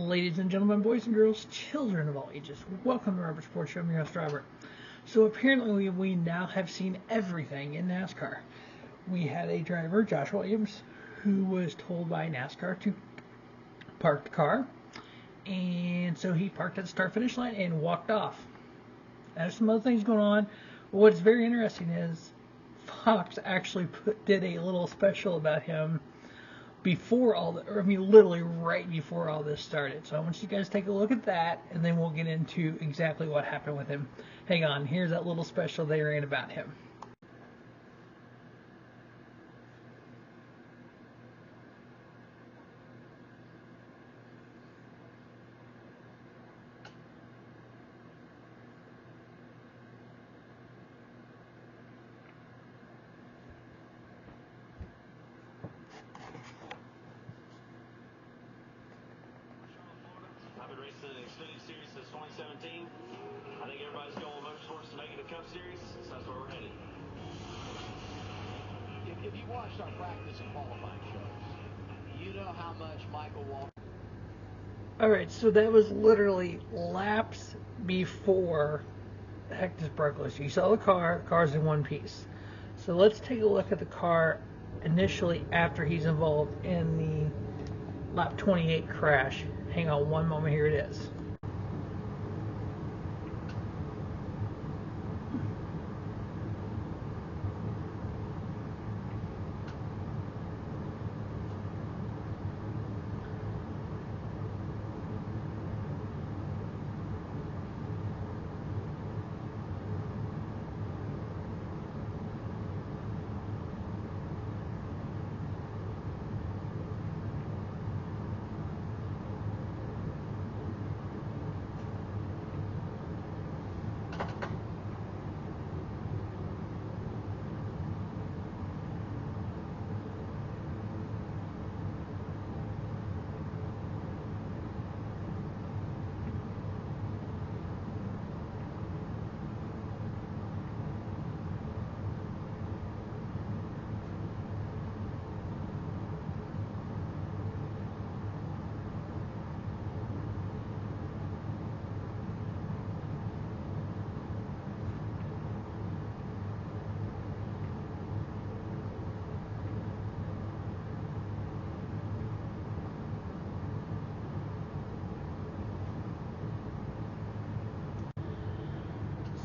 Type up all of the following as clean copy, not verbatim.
Ladies and gentlemen, boys and girls, children of all ages, welcome to Robert Sports Show. I'm your host, Robert. So apparently we now have seen everything in NASCAR. We had a driver, Josh Williams, who was told by NASCAR to park the car. And so he parked at the start-finish line and walked off. There's some other things going on. What's very interesting is Fox actually did a little special about him before literally right before all this started. So I want you guys to take a look at that, and then we'll get into exactly what happened with him. Hang on, here's that little special they ran about him. I've been racing the Xfinity Series since 2017. I think everybody's going with motorsports to make it a Cup Series, so that's where we're headed. If you watched our practice and qualifying shows, you know how much Michael Walker... Alright, so that was literally laps before the heck this broke loose. You saw the car's in one piece. So let's take a look at the car initially after he's involved in the lap 28 crash. Hang on one moment, here it is.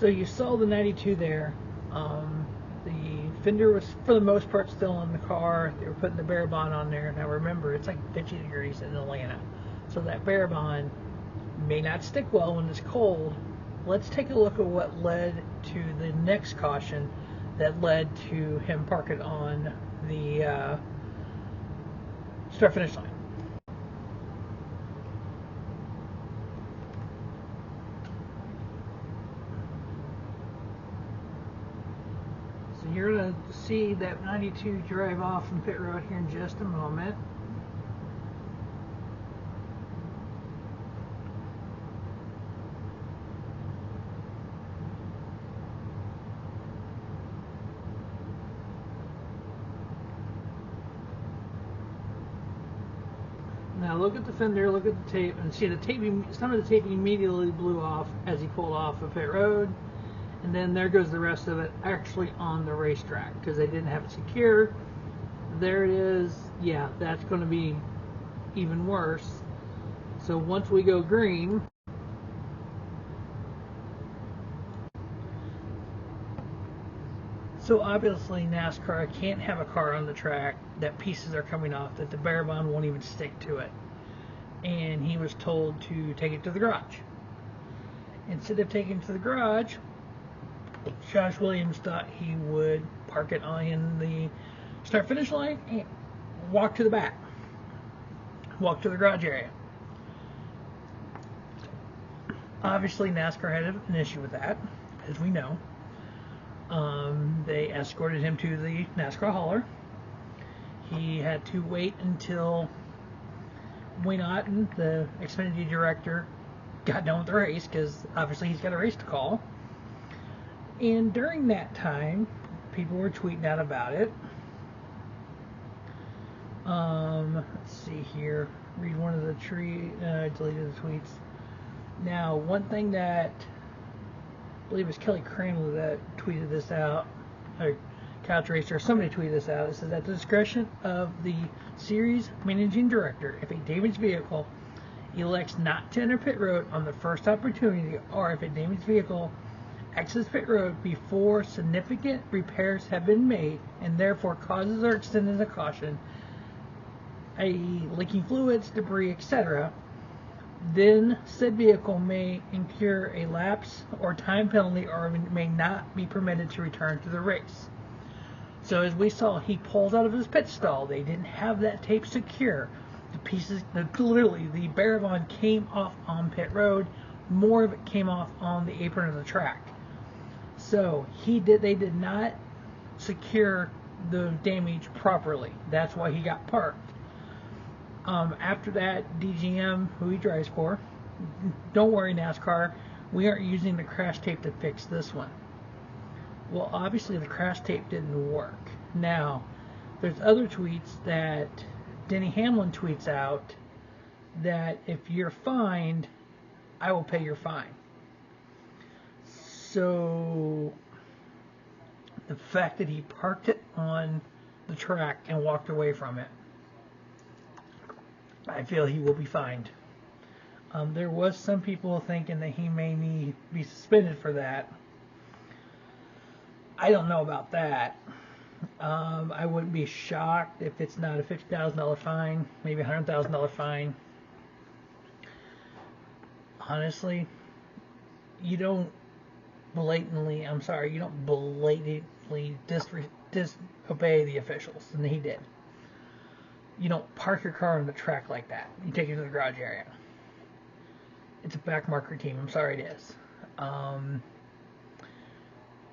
So you saw the 92 there. The fender was, for the most part, still in the car. They were putting the Barabon on there. Now remember, it's like 50 degrees in Atlanta. So that Barabon may not stick well when it's cold. Let's take a look at what led to the next caution that led to him parking on the start-finish line. So you're going to see that 92 drive off from pit road here in just a moment. Now look at the fender, look at the tape, and see the tape. Some of the tape immediately blew off as he pulled off of pit road. And then there goes the rest of it actually on the racetrack because they didn't have it secure. There it is. Yeah, that's going to be even worse. So once we go green, so obviously NASCAR can't have a car on the track that pieces are coming off, that the Barabon won't even stick to it. And he was told to take it to the garage. Instead of taking it to the garage, Josh Williams thought he would park it on the start-finish line and walk to the back. Walk to the garage area. Obviously, NASCAR had an issue with that, as we know. They escorted him to the NASCAR hauler. He had to wait until Whelen, the Xfinity director, got done with the race, because obviously he's got a race to call. And during that time, people were tweeting out about it. Let's see here. Read one of the deleted the tweets. Now, one thing that I believe it was Kelly Kramer that tweeted this out, or Couch Racer, somebody tweeted this out. It says, at the discretion of the series managing director, if a damaged vehicle elects not to enter pit road on the first opportunity, or if a damaged vehicle exits pit road before significant repairs have been made and therefore causes or extended a caution, i.e. leaking fluids, debris, etc., then said vehicle may incur a lapse or time penalty or may not be permitted to return to the race. So as we saw, he pulled out of his pit stall. They didn't have that tape secure. The pieces, literally, the Barabon came off on pit road. More of it came off on the apron of the track. So they did not secure the damage properly. That's why he got parked. After that, DGM, who he drives for, don't worry NASCAR, we aren't using the crash tape to fix this one. Well, obviously the crash tape didn't work. Now, there's other tweets that Denny Hamlin tweets out that if you're fined, I will pay your fine. So, the fact that he parked it on the track and walked away from it, I feel he will be fined. There was some people thinking that he may be suspended for that. I don't know about that. I wouldn't be shocked if it's not a $50,000 fine, maybe a $100,000 fine. Honestly, you don't blatantly disobey the officials, and he did. You don't park your car on the track like that. You take it to the garage area. It's a backmarker team. I'm sorry it is. I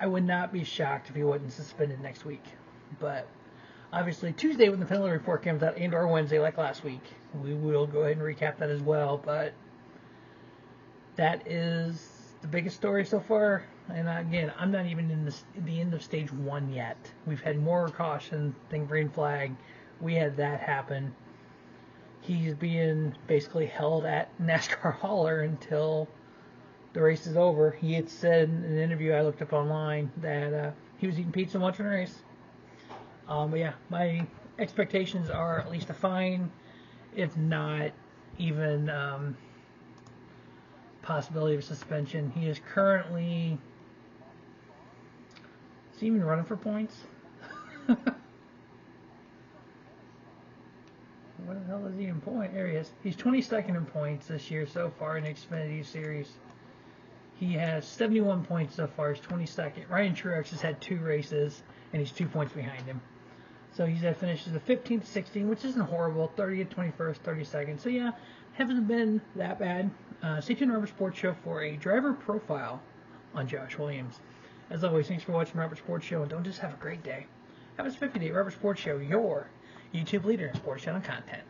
would not be shocked if he wasn't suspended next week. But obviously Tuesday when the penalty report comes out, and or Wednesday like last week, we will go ahead and recap that as well. But that is the biggest story so far. And again, I'm not even in the end of stage 1 yet. We've had more caution than green flag. We had that happen. He's being basically held at NASCAR Hauler until the race is over. He had said in an interview I looked up online that he was eating pizza and watching the race. But yeah, my expectations are at least a fine, if not even possibility of suspension. He is currently... Is he even running for points? What the hell is he in point? There he is. He's 22nd in points this year so far in the Xfinity Series. He has 71 points so far. He's 22nd. Ryan Truex has had 2 races, and he's 2 points behind him. So he's had finishes the 15th, 16th, which isn't horrible. 30th, 21st, 32nd. So yeah, hasn't been that bad. Stay tuned to Robert Sports Show for a driver profile on Josh Williams. As always, thanks for watching Robert Sports Show, and don't just have a great day. Have a 50-day Robert Sports Show, your YouTube leader in sports channel content.